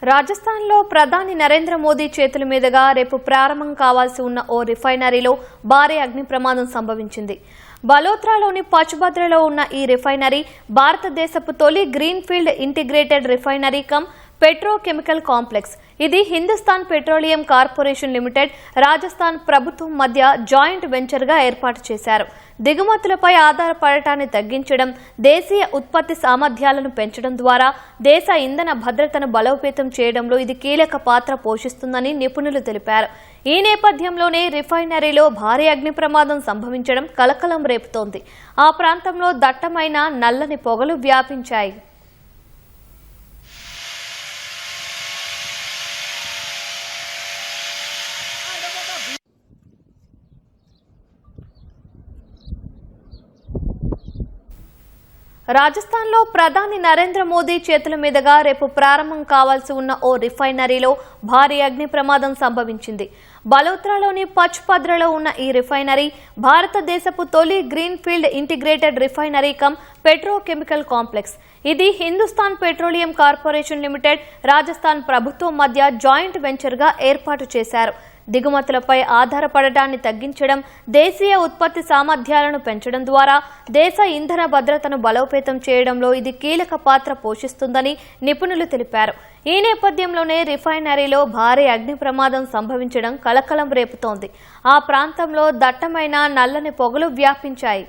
రాజస్థాన్లో ప్రధాని నరేంద్ర మోదీ చేతుల మీదుగా రేపు ప్రారంభం కావాల్సి ఉన్న ఓ రిఫైనరీలో భారీ అగ్ని ప్రమాదం సంభవించింది. బలోత్రాలోని పచ్బద్రలో ఉన్న ఈ రిఫైనరీ భారతదేశపు తొలి greenfield integrated refinery cum petrochemical complex. ఇది Hindustan petroleum corporation limited, Rajasthan ప్రభుత్వం మధ్య జాయింట్ వెంచర్గా ఏర్పాటు చేశారు. దిగుమతులపై ఆధారపడటాన్ని తగ్గించడం, దేశీయ ఉత్పత్తి సామర్థ్యాలను పెంచడం ద్వారా దేశ ఇంధన భద్రతను బలోపేతం చేయడంలో ఇది కీలక పాత్ర పోషిస్తుందని నిపుణులు తెలిపారు. ఈ నేపథ్యంలోనే రిఫైనరీలో భారీ అగ్ని ప్రమాదం సంభవించడం కలకలం రేపుతోంది. ఆ ప్రాంతంలో దట్టమైన నల్లని పొగలు వ్యాపించాయి. రాజస్థాన్లో ప్రధాని నరేంద్ర మోదీ చేతుల మీదుగా రేపు ప్రారంభం కావాల్సి ఉన్న ఓ రిఫైనరీలో భారీ అగ్ని ప్రమాదం సంభవించింది. బలోత్రాలోని పచ్పద్రలో ఉన్న ఈ రిఫైనరీ భారతదేశపు తొలి greenfield integrated refinery cum petrochemical complex. ఇది Hindustan petroleum corporation limited, Rajasthan ప్రభుత్వం మధ్య జాయింట్ వెంచర్గా ఏర్పాటు చేశారు. దిగుమతులపై ఆధారపడటాన్ని తగ్గించడం, దేశీయ ఉత్పత్తి సామర్థ్యాలను పెంచడం ద్వారా దేశ ఇంధన భద్రతను బలోపేతం చేయడంలో ఇది కీలక పాత్ర పోషిస్తుందని నిపుణులు తెలిపారు. ఈ నేపథ్యంలోనే రిఫైనరీలో భారీ అగ్ని ప్రమాదం సంభవించడం కలకలం రేపుతోంది. ఆ ప్రాంతంలో దట్టమైన నల్లని పొగలు వ్యాపించాయి.